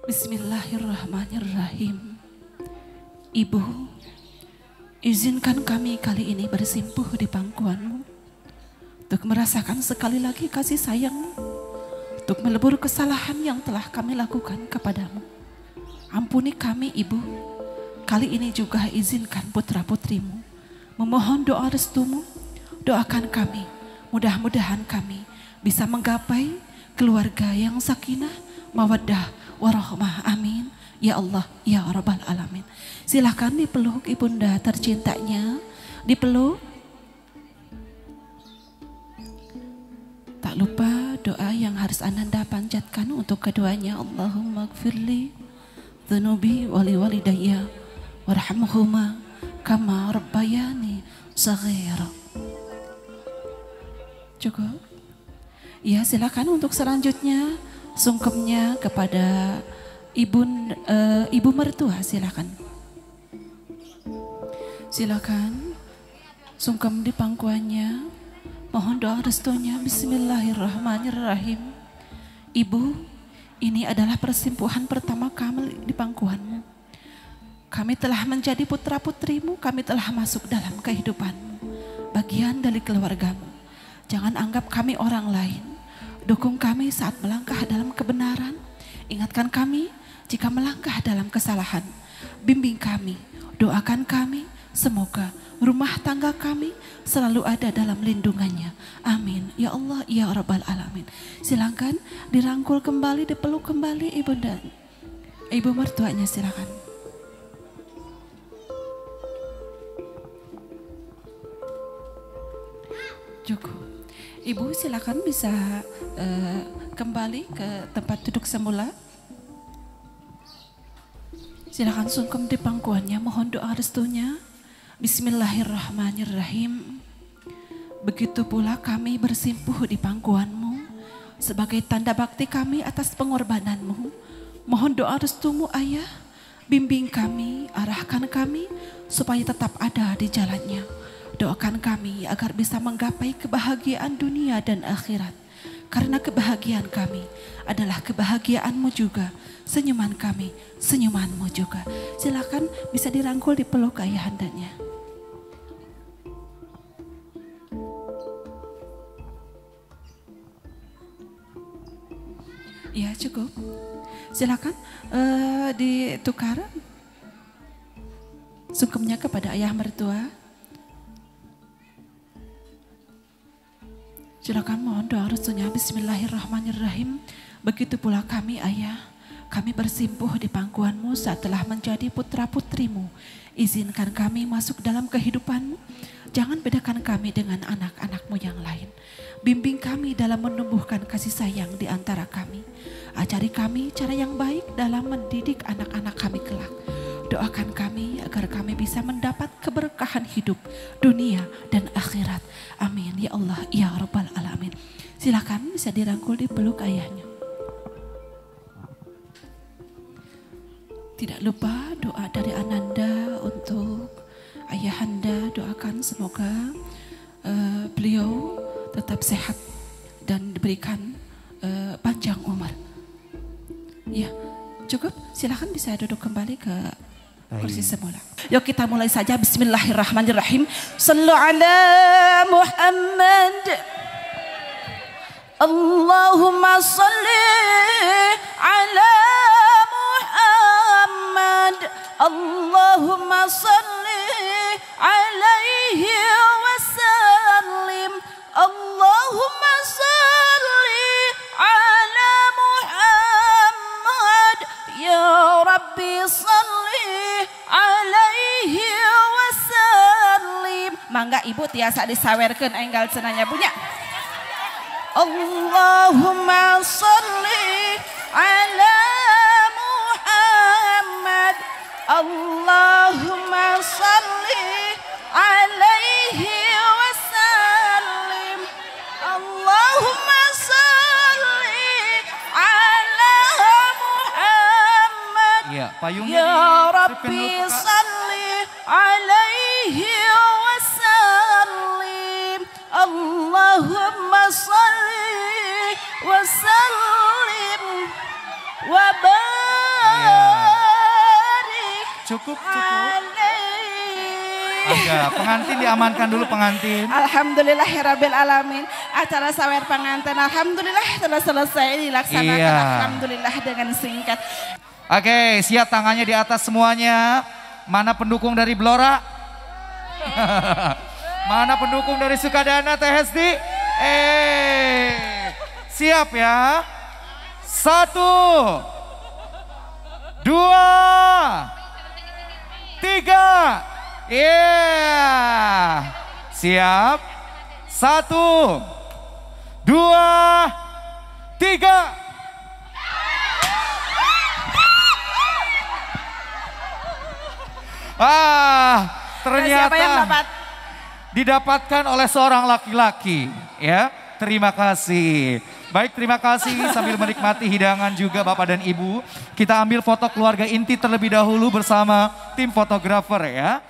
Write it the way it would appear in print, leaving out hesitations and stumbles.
Bismillahirrahmanirrahim. Ibu, izinkan kami kali ini bersimpuh di pangkuanmu untuk merasakan sekali lagi kasih sayangmu, untuk melebur kesalahan yang telah kami lakukan kepadamu. Ampuni kami Ibu. Kali ini juga izinkan putra-putrimu memohon doa restumu. Doakan kami, mudah-mudahan kami bisa menggapai keluarga yang sakinah, mawaddah, warahmah. Amin. Ya Allah, ya Rabbal Alamin. Silahkan dipeluk ibunda tercintanya. Dipeluk. Tak lupa doa yang harus Ananda panjatkan untuk keduanya. Allahumma gfirli dzunubi wali walidayya warhamhuma kama rabbayani shaghira. Cukup? Ya, silakan untuk selanjutnya sungkemnya kepada ibu mertua, silakan. Silakan sungkem di pangkuannya. Mohon doa restunya. Bismillahirrahmanirrahim. Ibu, ini adalah persimpuhan pertama kami di pangkuanmu. Kami telah menjadi putra putrimu, kami telah masuk dalam kehidupanmu, bagian dari keluargamu. Jangan anggap kami orang lain. Dukung kami saat melangkah dalam kebenaran. Ingatkan kami jika melangkah dalam kesalahan. Bimbing kami, doakan kami. Semoga rumah tangga kami selalu ada dalam lindungannya. Amin. Ya Allah, ya Rabbal Alamin. Silakan dirangkul kembali, dipeluk kembali ibu dan ibu mertuanya, silakan. Cukup. Ibu silakan bisa kembali ke tempat duduk semula. Silakan sungkem di pangkuannya, mohon doa restunya. Bismillahirrahmanirrahim. Begitu pula kami bersimpuh di pangkuanmu sebagai tanda bakti kami atas pengorbananmu. Mohon doa restumu Ayah, bimbing kami, arahkan kami supaya tetap ada di jalannya. Doakan kami agar bisa menggapai kebahagiaan dunia dan akhirat. Karena kebahagiaan kami adalah kebahagiaanmu juga. Senyuman kami, senyumanmu juga. Silakan bisa dirangkul di peluk ayahandanya. Ya cukup. Silakan ditukar sungkemnya kepada ayah mertua. Silakan mohon doa restunya. Bismillahirrahmanirrahim. Begitu pula kami Ayah, kami bersimpuh di pangkuanmu saat telah menjadi putra putrimu. Izinkan kami masuk dalam kehidupanmu. Jangan bedakan kami dengan anak-anakmu yang lain. Bimbing kami dalam menumbuhkan kasih sayang di antara kami. Ajari kami cara yang baik dalam mendidik anak-anak kami kelak. Doakan kami agar kami bisa mendapat keberkahan hidup, dunia dan akhirat. Amin. Ya Allah, ya Rabbal Alamin. Silakan bisa dirangkul di peluk ayahnya. Tidak lupa doa dari Ananda untuk ayahanda. Doakan semoga beliau tetap sehat dan diberikan panjang umur. Ya, cukup. Silakan bisa duduk kembali ke kursi semula. Yuk kita mulai saja. Bismillahirrahmanirrahim. Sallu ala Muhammad. Allahumma salli ala Muhammad. Allahumma salli alaihi wasallim. Allahumma salli ala Muhammad. Ya Rabbi salli alaihi wasallim. Mangga ibu tiasa disawerkeun enggal cenanya punya. Allahumma salli ala Muhammad. Allahumma salli alaihi wasallim. Allahumma salli ala Muhammad. Ya, payungnya ya Rabbi salli alaihi wasallim. Allahumma salli wa sallim wa barik Cukup. Agak, pengantin diamankan dulu pengantin. Alhamdulillahirabbil alamin. Acara sawer pengantin alhamdulillah telah selesai dilaksanakan. Iya. Alhamdulillah dengan singkat. Oke, siap tangannya di atas semuanya. Mana pendukung dari Blora? Mana pendukung dari Sukadana Teh Hesti? Siap ya. 1, 2, 3. Siap. 1, 2, 3. Ternyata siapa yang dapat? Didapatkan oleh seorang laki-laki, ya. Terima kasih. Baik, terima kasih. Sambil menikmati hidangan juga Bapak dan Ibu, kita ambil foto keluarga inti terlebih dahulu bersama tim fotografer ya.